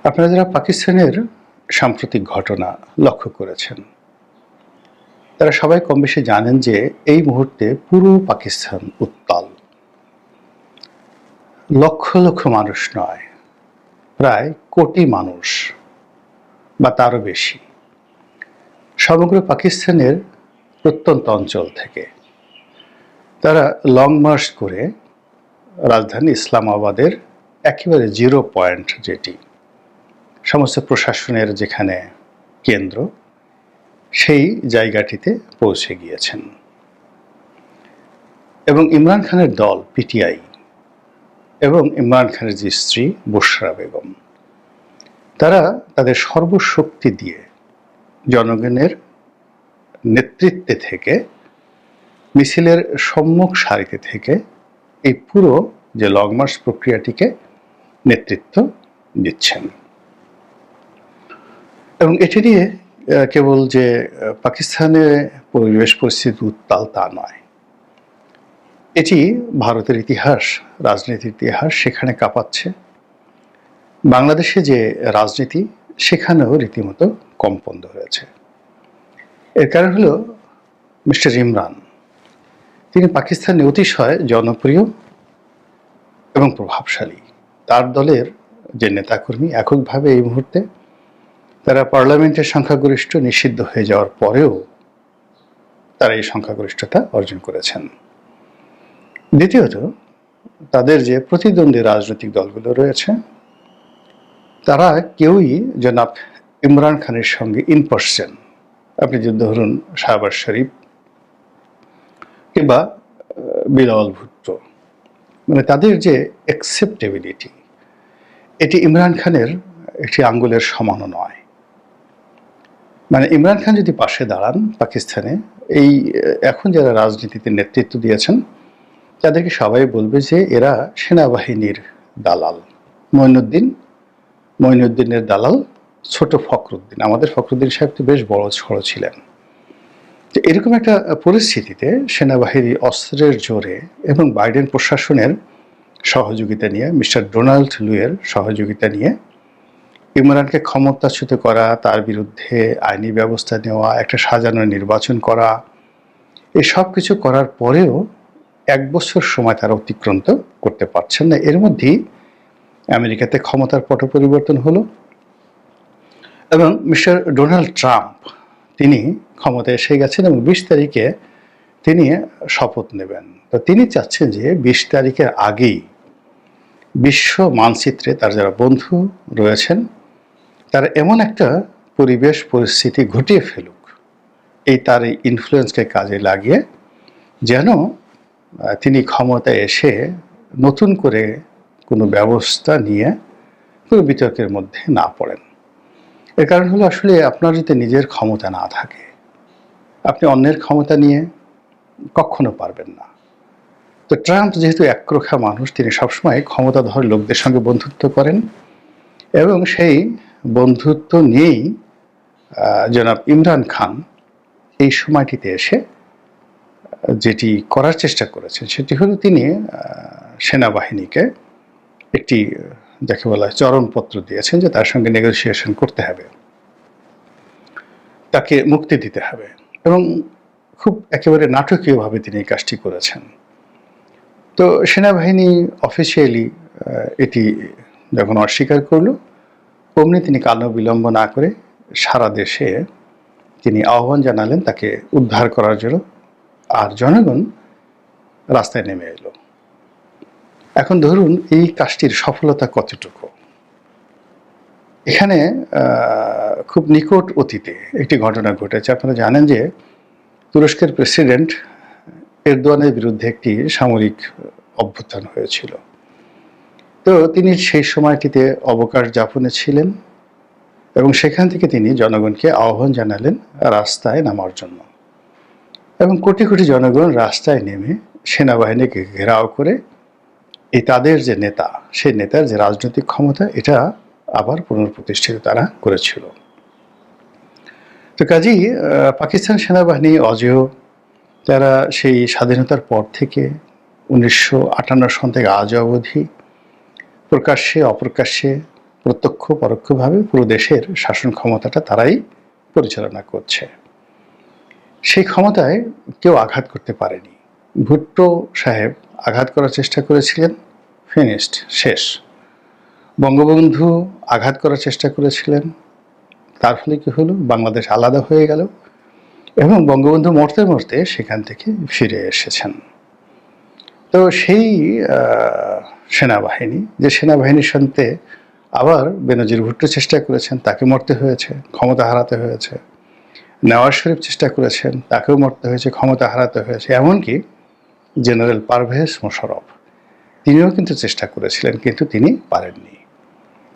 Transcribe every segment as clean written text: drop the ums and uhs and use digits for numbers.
আপনারা যারা পাকিস্তানের সাম্প্রতিক ঘটনা লক্ষ্য করেছেন, তারা সবাই কমবেশি জানেন যে এই মুহূর্তে পুরো পাকিস্তান উত্তাল। লক্ষ লক্ষ মানুষ নয়, প্রায় কোটি মানুষ বা তারও বেশি সমগ্র পাকিস্তানের প্রত্যন্ত অঞ্চল থেকে তারা লং মার্চ করে রাজধানী ইসলামাবাদের একেবারে জিরো পয়েন্ট, যেটি সমস্ত প্রশাসনের যেখানে কেন্দ্র, সেই জায়গাটিতে পৌঁছে গিয়েছেন। এবং ইমরান খানের দল পিটিআই এবং ইমরান খানের যে স্ত্রী বুশরা বেগম, তারা তাদের সর্বশক্তি দিয়ে জনগণের নেতৃত্বে থেকে, মিছিলের সম্মুখ সারিতে থেকে এই পুরো যে লং মার্চ প্রক্রিয়াটিকে নেতৃত্ব দিচ্ছেন। এবং এটি নিয়ে কেবল যে পাকিস্তানে পরিবেশ পরিস্থিতি উত্তাল তা নয়, এটি ভারতের ইতিহাস, রাজনীতির ইতিহাস সেখানে কাঁপাচ্ছে। বাংলাদেশে যে রাজনীতি, সেখানেও রীতিমতো কম্পন হয়েছে। এর কারণ হলো মিস্টার ইমরান, তিনি পাকিস্তানে অতিশয় জনপ্রিয় এবং প্রভাবশালী। তার দলের যে নেতাকর্মী এককভাবে এই মুহূর্তে তারা পার্লামেন্টের সংখ্যাগরিষ্ঠ নিষিদ্ধ হয়ে যাওয়ার পরেও তারা এই সংখ্যাগরিষ্ঠতা অর্জন করেছেন। দ্বিতীয়ত, তাদের যে প্রতিদ্বন্দ্বী রাজনৈতিক দলগুলো রয়েছে, তারা কেউই জনাব ইমরান খানের সঙ্গে ইন পার্সন, আপনি যদি ধরুন শাহবাজ শরীফ কিংবা বিলাওয়াল ভুট্টো, মানে তাদের যে অ্যাকসেপ্টেবিলিটি, এটি ইমরান খানের একটি আঙ্গুলের সমানও নয়। মানে ইমরান খান যদি পাশে দাঁড়ান পাকিস্তানে, এই এখন যারা রাজনীতিতে নেতৃত্ব দিয়েছেন, তাদেরকে সবাই বলবে যে এরা সেনাবাহিনীর দালাল। মঈনুদ্দিনের দালাল ছোট ফখরুদ্দিন, আমাদের ফখরুদ্দিন সাহেব তো বেশ বড় সড়ো ছিলেন। তো এরকম একটা পরিস্থিতিতে সেনাবাহিনী অস্ত্রের জোরে এবং বাইডেন প্রশাসনের সহযোগিতা নিয়ে, মিস্টার ডোনাল্ড লুয়ের সহযোগিতা নিয়ে ইমরানকে ক্ষমতাচ্যুত করা, তার বিরুদ্ধে আইনি ব্যবস্থা নেওয়া, একটা সাজানো নির্বাচন করা, এই সব কিছু করার পরেও 1 বছর সময় তারা অতিক্রান্ত করতে পারছেন না। এর মধ্যেই আমেরিকাতে ক্ষমতার পট পরিবর্তন হলো এবং মিস্টার ডোনাল্ড ট্রাম্প তিনি ক্ষমতায় এসে গেছেন এবং 20 তারিখে তিনি শপথ নেবেন। তো তিনি চাচ্ছেন যে 20 তারিখের আগেই বিশ্ব মানচিত্রে তার যারা বন্ধু রয়েছেন, তারা এমন একটা পরিবেশ পরিস্থিতি ঘটিয়ে ফেলুক, তার এই ইনফ্লুয়েন্সকে কাজে লাগিয়ে, যেন তিনি ক্ষমতায় এসে নতুন করে কোনো ব্যবস্থা নিয়ে কোনো বিতর্কের মধ্যে না পড়েন। এর কারণ হলো, আসলে আপনার যদি নিজের ক্ষমতা না থাকে, আপনি অন্যের ক্ষমতা নিয়ে কখনো পারবেন না। তো ট্রাম্প যেহেতু একরোখা মানুষ, তিনি সবসময় ক্ষমতাধর লোকদের সঙ্গে বন্ধুত্ব করেন এবং সেই বন্ধুত্ব নিয়েই জনাব ইমরান খান এই সময়টিতে এসে যেটি করার চেষ্টা করেছেন, সেটি হলো তিনি সেনাবাহিনীকে একটি, যাকে বলা হয়, চরমপত্র দিয়েছেন যে তার সঙ্গে নেগোসিয়েশন করতে হবে, তাকে মুক্তি দিতে হবে। এবং খুব একেবারে নাটকীয়ভাবে তিনি এই কাজটি করেছেন। তো সেনাবাহিনী অফিসিয়ালি এটি যখন অস্বীকার করল, অমনি তিনি কালো বিলম্ব না করে সারা দেশে তিনি আহ্বান জানালেন তাকে উদ্ধার করার জন্য, আর জনগণ রাস্তায় নেমে এলো। এখন ধরুন এই কাজটির সফলতা কতটুকু। এখানে খুব নিকট অতীতে একটি ঘটনা ঘটেছে। আপনারা জানেন যে তুরস্কের প্রেসিডেন্ট এরদোয়ানের বিরুদ্ধে একটি সামরিক অভ্যুত্থান হয়েছিল। তো তিনি সেই সময়টিতে অবকাশ যাপনে ছিলেন এবং সেখান থেকে তিনি জনগণকে আহ্বান জানালেন রাস্তায় নামার জন্য। এবং কোটি কোটি জনগণ রাস্তায় নেমে সেনাবাহিনীকে ঘেরাও করে তাদের যে নেতা, সেই নেতার যে রাজনৈতিক ক্ষমতা, এটা আবার পুনঃপ্রতিষ্ঠিত তারা করেছিল। তো কাজেই পাকিস্তান সেনাবাহিনী অজেয়, তারা সেই স্বাধীনতার পর থেকে 1958 সন থেকে আজ অবধি প্রকাশ্যে অপ্রকাশ্যে প্রত্যক্ষ পরোক্ষভাবে পুরো দেশের শাসন ক্ষমতাটা তারাই পরিচালনা করছে। সেই ক্ষমতায় কেউ আঘাত করতে পারেনি। ভুট্টো সাহেব আঘাত করার চেষ্টা করেছিলেন, ফিনিশড, শেষ। বঙ্গবন্ধু আঘাত করার চেষ্টা করেছিলেন, তার ফলে কি হলো, বাংলাদেশ আলাদা হয়ে গেল এবং বঙ্গবন্ধু মরতে মরতে সেখান থেকে ফিরে এসেছেন। তো সেই সেনাবাহিনী, যে সেনাবাহিনীর সাথে আবার বেনজির ভুট্টো চেষ্টা করেছেন, তাকে মরতে হয়েছে, ক্ষমতা হারাতে হয়েছে। নওয়াজ শরীফ চেষ্টা করেছেন, তাকেও মরতে হয়েছে, ক্ষমতা হারাতে হয়েছে। এমনকি জেনারেল পারভেজ মোশাররফ, তিনিও কিন্তু চেষ্টা করেছিলেন, কিন্তু তিনি পারেননি।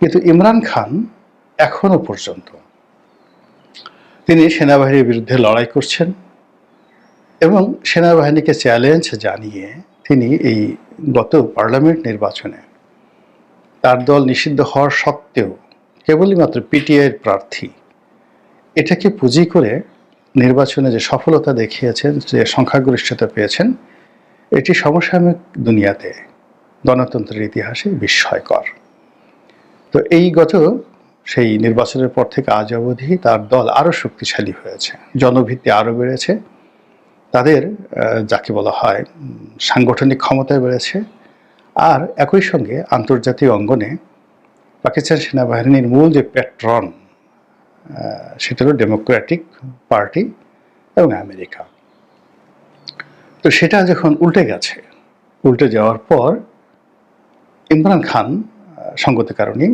কিন্তু ইমরান খান এখনো পর্যন্ত তিনি সেনাবাহিনীর বিরুদ্ধে লড়াই করছেন এবং সেনাবাহিনীকে চ্যালেঞ্জ জানিয়ে তিনি এই গত পার্লামেন্ট নির্বাচনে তার দল নিষিদ্ধ হওয়ার সত্ত্বেও কেবলই মাত্র পিটিআইয়ের প্রার্থী, এটাকে পুঁজি করে নির্বাচনে যে সফলতা দেখিয়েছেন, যে সংখ্যাগরিষ্ঠতা পেয়েছেন, এটি সমসাময়িক দুনিয়াতে গণতন্ত্রের ইতিহাসে বিস্ময়কর। তো এই গত সেই নির্বাচনের পর থেকে আজ অবধি তার দল আরও শক্তিশালী হয়েছে, জনভিত্তি আরও বেড়েছে, তাদের যাকে বলা হয় সাংগঠনিক ক্ষমতায় বেড়েছে। আর একই সঙ্গে আন্তর্জাতিক অঙ্গনে পাকিস্তান সেনাবাহিনীর মূল যে প্যাট্রন, সেটা হলো ডেমোক্রেটিক পার্টি এবং আমেরিকা। তো সেটা যখন উল্টে গেছে, উল্টে যাওয়ার পর ইমরান খান সঙ্গত কারণেই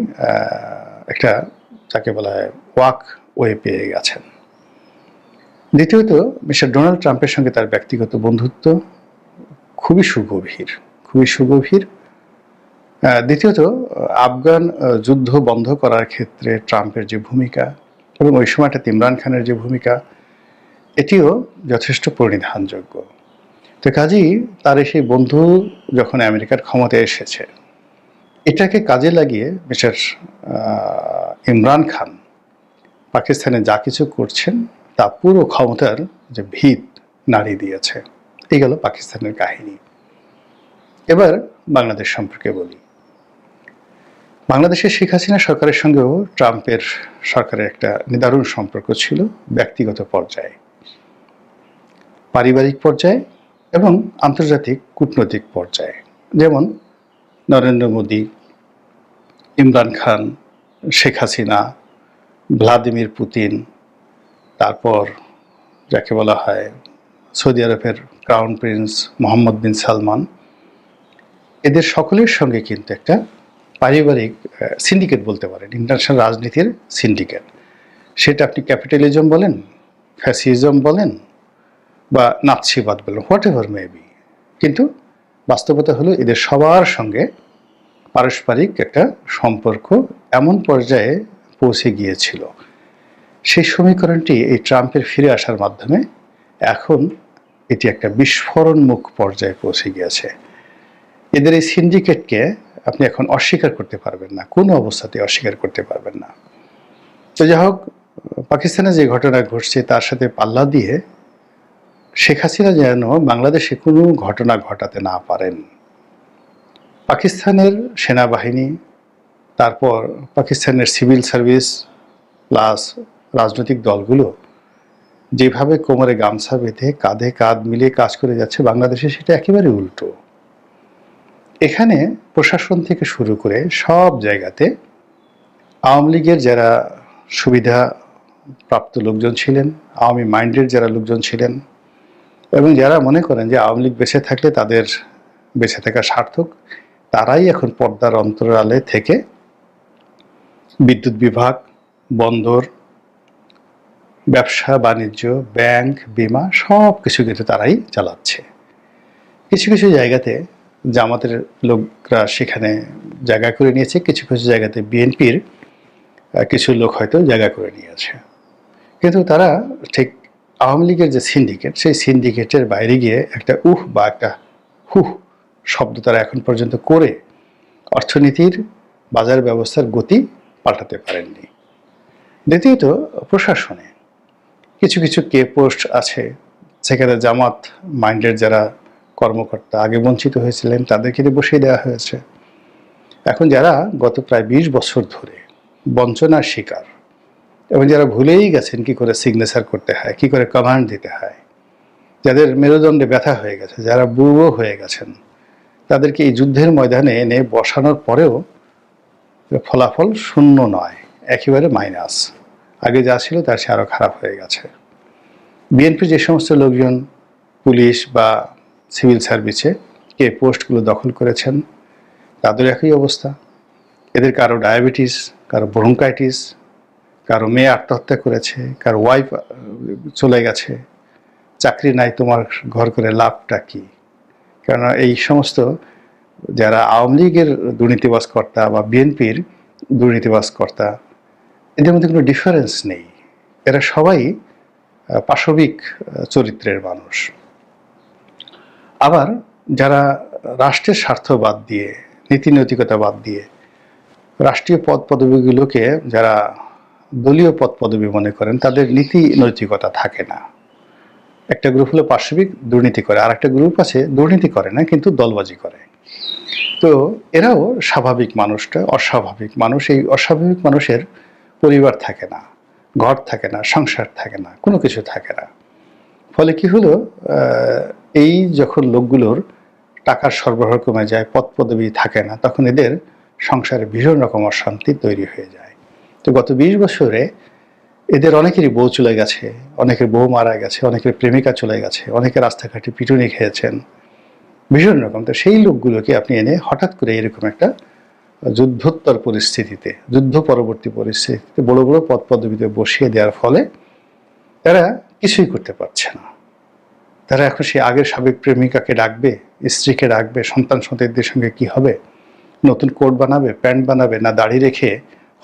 একটা যাকে বলা হয় ওয়াক ওয়ে পেয়ে গেছেন। দ্বিতীয়ত, মিস্টার ডোনাল্ড ট্রাম্পের সঙ্গে তার ব্যক্তিগত বন্ধুত্ব খুবই সুগভীর, খুবই সুগভীর। দ্বিতীয়ত, আফগান যুদ্ধ বন্ধ করার ক্ষেত্রে ট্রাম্পের যে ভূমিকা এবং ওই সময়টাতে ইমরান খানের যে ভূমিকা, এটিও যথেষ্ট পরিধানযোগ্য। তো কাজেই তার সেই বন্ধু যখন আমেরিকার ক্ষমতায় এসেছে, এটাকে কাজে লাগিয়ে মিস্টার ইমরান খান পাকিস্তানে যা কিছু করছেন তা পুরো ক্ষমতার যে ভিত নাড়িয়ে দিয়েছে। এই গেল পাকিস্তানের কাহিনী। এবার বাংলাদেশ সম্পর্কে বলি। বাংলাদেশের শেখ হাসিনা সরকারের সঙ্গেও ট্রাম্পের সরকারের একটা নিদারুণ সম্পর্ক ছিল, ব্যক্তিগত পর্যায়ে, পারিবারিক পর্যায়ে এবং আন্তর্জাতিক কূটনৈতিক পর্যায়ে। যেমন নরেন্দ্র মোদী, ইমরান খান, শেখ হাসিনা, ভ্লাদিমির পুতিন, তারপর যাকে বলা হয় সৌদি আরবের ক্রাউন প্রিন্স মোহাম্মদ বিন সালমান, এদের সকলের সঙ্গে কিন্তু একটা পারিবারিক সিন্ডিকেট বলতে পারেন, ইন্টারন্যাশনাল রাজনীতির সিন্ডিকেট। সেটা আপনি ক্যাপিটালিজম বলেন, ফ্যাসিজম বলেন বা নাৎসিবাদ বলেন, হোয়াট এভার মে বি, কিন্তু বাস্তবতা হলো এদের সবার সঙ্গে পারস্পরিক একটা সম্পর্ক এমন পর্যায়ে পৌঁছে গিয়েছিল। সেই সমীকরণটি এই ট্রাম্পের ফিরে আসার মাধ্যমে এখন এটি একটা বিস্ফোরণমুখ পর্যায়ে পৌঁছে গিয়েছে। এদের এই সিন্ডিকেটকে আপনি এখন অস্বীকার করতে পারবেন না, কোনো অবস্থাতে অস্বীকার করতে পারবেন না। তো যাই হোক, পাকিস্তানে যে ঘটনা ঘটছে তার সাথে পাল্লা দিয়ে শেখ হাসিনা যেন বাংলাদেশে কোনো ঘটনা ঘটাতে না পারেন। পাকিস্তানের সেনাবাহিনী, তারপর পাকিস্তানের সিভিল সার্ভিস প্লাস রাজনৈতিক দলগুলো যেভাবে কোমরে গামছা বেঁধে কাঁধে কাঁধ মিলিয়ে কাজ করে যাচ্ছে, বাংলাদেশে সেটা একেবারে উল্টো। এখানে প্রশাসন থেকে শুরু করে সব জায়গাতে আওয়ামী লীগের যারা সুবিধা প্রাপ্ত লোকজন ছিলেন, আওয়ামী মাইন্ডের যারা লোকজন ছিলেন এবং যারা মনে করেন যে আওয়ামী লীগ বেঁচে থাকলে তাদের বেঁচে থাকা সার্থক, তারাই এখন পর্দার অন্তরালে থেকে বিদ্যুৎ বিভাগ, বন্দর, ব্যবসা বাণিজ্য, ব্যাংক, বিমা সব কিছু কিন্তু তারাই চালাচ্ছে। কিছু কিছু জায়গাতে জামাতের লোকরা সেখানে জায়গা করে নিয়েছে, কিছু কিছু জায়গাতে বিএনপির কিছু লোক হয়তো জায়গা করে নিয়েছে, কিন্তু তারা ঠিক আওয়ামী লীগের যে সিন্ডিকেট, সেই সিন্ডিকেটের বাইরে গিয়ে একটা উহ বা একটা হুহ শব্দ তারা এখন পর্যন্ত করে অর্থনীতির বাজার ব্যবস্থার গতি পাল্টাতে পারেননি। দ্বিতীয়ত, প্রশাসনে কিছু কিছু কে পোস্ট আছে, সেখানে জামাত মাইন্ডের যারা কর্মকর্তা আগে বঞ্চিত হয়েছিলেন তাদেরকে বসিয়ে দেওয়া হয়েছে। এখন যারা গত প্রায় 20 বছর ধরে বঞ্চনার শিকার, এবং যারা ভুলেই গেছেন কি করে সিগনেচার করতে হয়, কি করে কমান্ড দিতে হয়, যাদের মেরুদণ্ডে ব্যথা হয়ে গেছে, যারা বুড়ো হয়ে গেছেন, তাদেরকে এই যুদ্ধের ময়দানে এনে বসানোর পরেও ফলাফল শূন্য নয়, একেবারে মাইনাস। আগে যা ছিল তার সে আরও খারাপ হয়ে গেছে। বিএনপি যে সমস্ত লোকজন পুলিশ বা সিভিল সার্ভিসে কে পোস্টগুলো দখল করেছেন, তাদের একই অবস্থা। এদের কারো ডায়াবেটিস, কারো ব্রঙ্কাইটিস, কারো মেয়ে আত্মহত্যা করেছে, কারো ওয়াইফ চলে গেছে, চাকরি নাই, তোমার ঘর করে লাভটা কি? কেননা এই সমস্ত যারা আওয়ামী লীগের দুর্নীতিবাজ কর্তা বা বিএনপির দুর্নীতিবাজ কর্তা, এদের মধ্যে কোনো ডিফারেন্স নেই। এরা সবাই পাশবিক চরিত্রের মানুষ। আবার যারা রাষ্ট্রের স্বার্থ বাদ দিয়ে, নীতি নৈতিকতা বাদ দিয়ে রাষ্ট্রীয় পদ পদবীগুলোকে যারা দলীয় পদ পদবী মনে করেন, তাদের নীতি নৈতিকতা থাকে না। একটা গ্রুপ হলো পাশবিক, দুর্নীতি করে, আর একটা গ্রুপ আছে দুর্নীতি করে না কিন্তু দলবাজি করে। তো এরাও স্বাভাবিক মানুষটা অস্বাভাবিক মানুষ। এই অস্বাভাবিক মানুষের পরিবার থাকে না, ঘর থাকে না, সংসার থাকে না, কোনো কিছু থাকে না। ফলে কি হলো, এই যখন লোকগুলোর টাকার সরবরাহ কমে যায়, পদ পদবী থাকে না, তখন এদের সংসারে ভীষণ রকম অশান্তি তৈরি হয়ে যায়। তো গত 20 বছরে এদের অনেকেরই বউ চলে গেছে, অনেকের বউ মারা গেছে, অনেকের প্রেমিকা চলে গেছে, অনেকে রাস্তাঘাটে পিটুনি খেয়েছেন, ভীষণ রকম। তো সেই লোকগুলোকে আপনি এনে হঠাৎ করে এরকম একটা যুদ্ধোত্তর পরিস্থিতিতে, যুদ্ধ পরবর্তী পরিস্থিতিতে বড় বড় পদ পদবীতে বসিয়ে দেওয়ার ফলে তারা কিছুই করতে পারছে না। তারা এখন সেই আগের সাবেক প্রেমিকাকে ডাকবে, স্ত্রীকে ডাকবে, সন্তান সন্ততিদের সঙ্গে কি হবে, নতুন কোট বানাবে, প্যান্ট বানাবে, না দাড়ি রেখে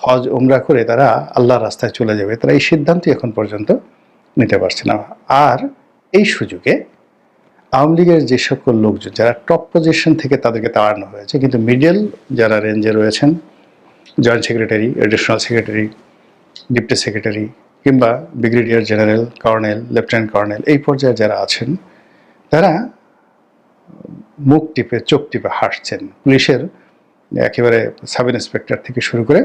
হজ ওমরা করে তারা আল্লাহর রাস্তায় চলে যাবে, তারা এই সিদ্ধান্তই এখন পর্যন্ত নিতে পারছে না। আর এই সুযোগে আওয়ামী লীগের যে সকল লোকজন যারা টপ পজিশন থেকে তাদেরকে তাড়ানো হয়েছে, কিন্তু মিডল যারা রেঞ্জে রয়েছেন, joint secretary, additional secretary, deputy secretary কিংবা brigadier general, colonel, lieutenant colonel, এই পর্যায়ে যারা আছেন, তারা মুখ টিপে চোখ টিপে হাসছেন। পুলিশের একেবারে সাব ইন্সপেক্টর থেকে শুরু করে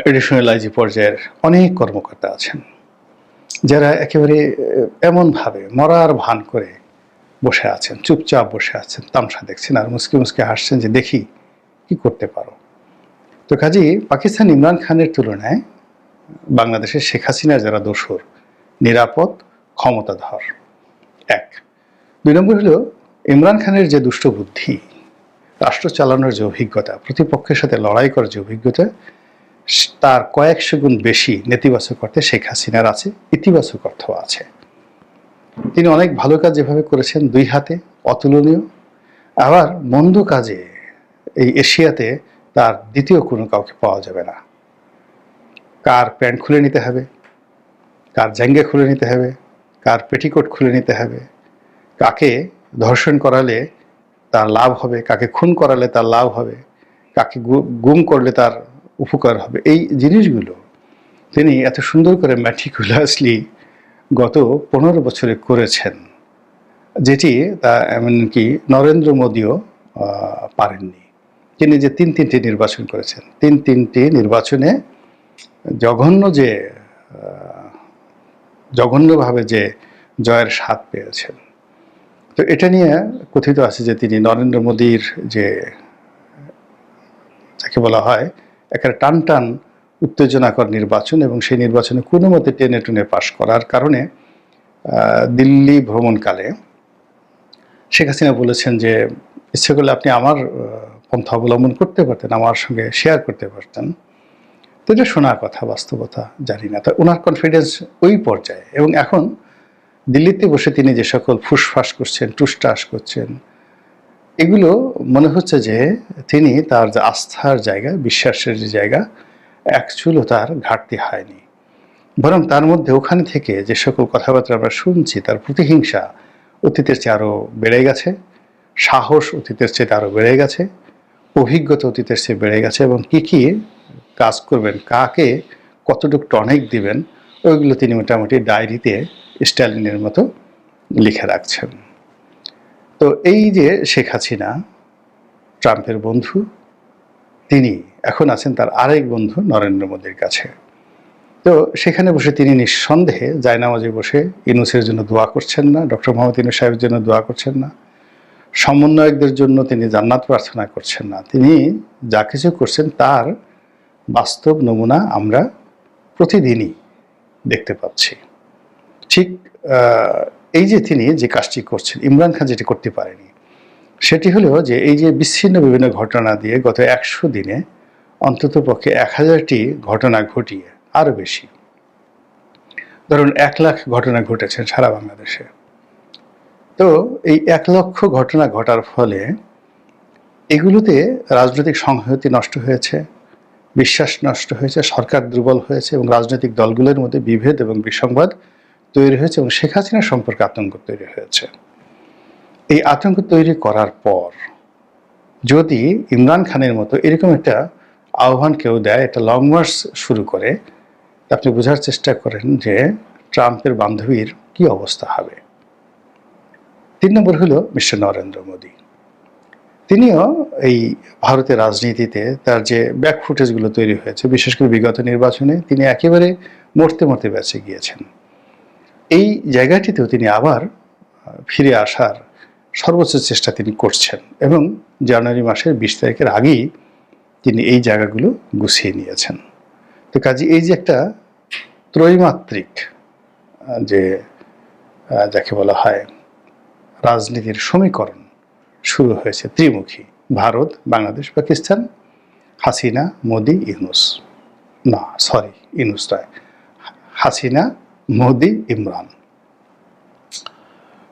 এডিশনাল আইজি পর্যায়ের অনেক কর্মকর্তা আছেন, যারা একেবারে এমনভাবে মরার ভান করে বসে আছেন, চুপচাপ বসে আছেন, তামসা দেখছেন আর মুসকে মুসকে হাসছেন যে দেখি কি করতে পারো। তো কাজী পাকিস্তান ইমরান খানের তুলনায় বাংলাদেশের শেখ হাসিনার যারা দোসর, নিরাপদ, ক্ষমতাধর, এক। 2 নম্বর হলো ইমরান খানের যে দুষ্ট বুদ্ধি, রাষ্ট্র চালানোর যে অভিজ্ঞতা, প্রতিপক্ষের সাথে লড়াই করার যে অভিজ্ঞতা, তার কয়েকশো গুণ বেশি নেতিবাচক অর্থে শেখ হাসিনার আছে, ইতিবাচক অর্থ আছে। তিনি অনেক ভালো কাজ যেভাবে করেছেন 2 হাতে অতুলনীয়, আবার মন্দ কাজে এই এশিয়াতে তার দ্বিতীয় কোনো কাউকে পাওয়া যাবে না। কার প্যান্ট খুলে নিতে হবে, কার জাঙ্গে খুলে নিতে হবে, কার পেটিকোট খুলে নিতে হবে, কাকে ধর্ষণ করালে তার লাভ হবে, কাকে খুন করালে তার লাভ হবে, কাকে গুম করলে তার উপকার হবে, এই জিনিসগুলো তিনি এত সুন্দর করে ম্যাটিকুলাসলি গত 15 বছরে করেছেন, যেটি তা এমনকি নরেন্দ্র মোদীও পারেননি। তিনি যে 3টি নির্বাচন করেছেন, 3টি নির্বাচনে জঘন্যভাবে যে জয়ের স্বাদ পেয়েছেন। তো এটা নিয়ে কথিত আছে যে তিনি নরেন্দ্র মোদীর যে যাকে বলা হয় একটা টান টান উত্তেজনাকর নির্বাচন, এবং সেই নির্বাচনে কোনো মতে টেনে টুনে পাশ করার কারণে দিল্লি ভ্রমণকালে শেখ হাসিনা বলেছেন যে ইচ্ছে করলে আপনি আমার পন্থা অবলম্বন করতে পারতেন, আমার সঙ্গে শেয়ার করতে পারতেন। তো এটা শোনার কথা, বাস্তবতা জানি না। তো ওনার কনফিডেন্স ওই পর্যায়ে, এবং এখন দিল্লিতে বসে তিনি যে সকল ফুসফাস করছেন, টুসটাস করছেন, এগুলো মনে হচ্ছে যে তিনি তার যে আস্থার জায়গা, বিশ্বাসের যে জায়গা, অ্যাকচুয়ালও তার ঘাটতি হয়নি, বরং তার মধ্যে ওখানে থেকে যে সকল কথাবার্তা আমরা শুনছি, তার প্রতিহিংসা অতীতের চেয়ে আরও বেড়ে গেছে, সাহস অতীতের চেয়ে আরও বেড়ে গেছে, অভিজ্ঞতা অতীতের চেয়ে বেড়ে গেছে, এবং কি কি কাজ করবেন, কাকে কতটুকু টনিক দিবেন, ওইগুলো তিনি মোটামুটি ডায়েরিতে স্ট্যালিনের মতো লিখে রাখছেন। তো এই যে শেখ হাসিনা, ট্রাম্পের বন্ধু, তিনি এখন আছেন তার আরেক বন্ধু নরেন্দ্র মোদীর কাছে। তো সেখানে বসে তিনি নিঃসন্দেহে জায়নামাজে বসে ইউনূসের জন্য দোয়া করছেন না, ডক্টর মোহাম্মদ ইউনূস সাহেবের জন্য দোয়া করছেন না, সমন্বয়কদের জন্য তিনি জান্নাত প্রার্থনা করছেন না। তিনি যা কিছু করছেন তার বাস্তব নমুনা আমরা প্রতিদিনই দেখতে পাচ্ছি। ঠিক এই যে তিনি যে কাজটি করছেন, ইমরান খান যেটি করতে পারেনি, সেটি হলো যে এই যে বিচ্ছিন্ন বিভিন্ন ঘটনা দিয়ে গত 100 দিনে অন্তত পক্ষে 1000টি ঘটনা ঘটিয়ে, আরও বেশি, ধরুন 1 লাখ ঘটনা ঘটেছে সারা বাংলাদেশে। তো এই 1 লক্ষ ঘটনা ঘটার ফলে এগুলোতে রাজনৈতিক সংহতি নষ্ট হয়েছে, বিশ্বাস নষ্ট হয়েছে, সরকার দুর্বল হয়েছে এবং রাজনৈতিক দলগুলোর মধ্যে বিভেদ এবং বিসংবাদ তৈরি হয়েছে এবং শেখ হাসিনা সম্পর্কে আতঙ্ক তৈরি হয়েছে। এই আতঙ্ক তৈরি করার পর যদি ইমরান খানের মতো এরকম একটা আহ্বান কেউ দেয়, একটা লং মার্চ শুরু করে, আপনি বোঝার চেষ্টা করেন যে ট্রাম্পের বান্ধবীর কি অবস্থা হবে। 3 নম্বর হলো মিস্টার নরেন্দ্র মোদী। তিনিও এই ভারতের রাজনীতিতে তার যে ব্যাক ফুটেজগুলো তৈরি হয়েছে, বিশেষ করে বিগত নির্বাচনে তিনি একেবারে মরতে মরতে বেঁচে গিয়েছেন। এই জায়গাটিতেও তিনি আবার ফিরে আসার সর্বোচ্চ চেষ্টা তিনি করছেন এবং জানুয়ারি মাসের 20 তারিখের আগেই তিনি এই জায়গাগুলো গুছিয়ে নিয়েছেন। তো কাজে এই যে একটা ত্রৈমাত্রিক যে যাকে বলা হয় রাজনীতির সমীকরণ শুরু হয়েছে, ত্রিমুখী, ভারত, বাংলাদেশ, পাকিস্তান, হাসিনা, মোদি, ইউনূস, না সরি ইউনূস নয়, হাসিনা, মোদি, ইমরান।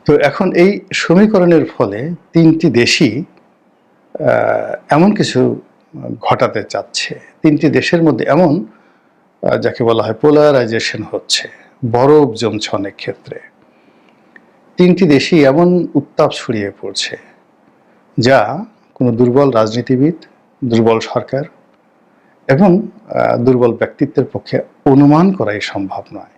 তো এখন এই সমীকরণের ফলে 3টি দেশই এমন কিছু ঘটাতে চাচ্ছে, 3টি দেশের মধ্যে এমন যাকে বলা হয় পোলারাইজেশন হচ্ছে, বরফ জমছে অনেক ক্ষেত্রে। 3টি দেশই এমন উত্তাপ ছড়িয়ে পড়ছে যা কোনো দুর্বল রাজনীতিবিদ, দুর্বল সরকার এবং দুর্বল ব্যক্তিত্বের পক্ষে অনুমান করাই সম্ভব নয়।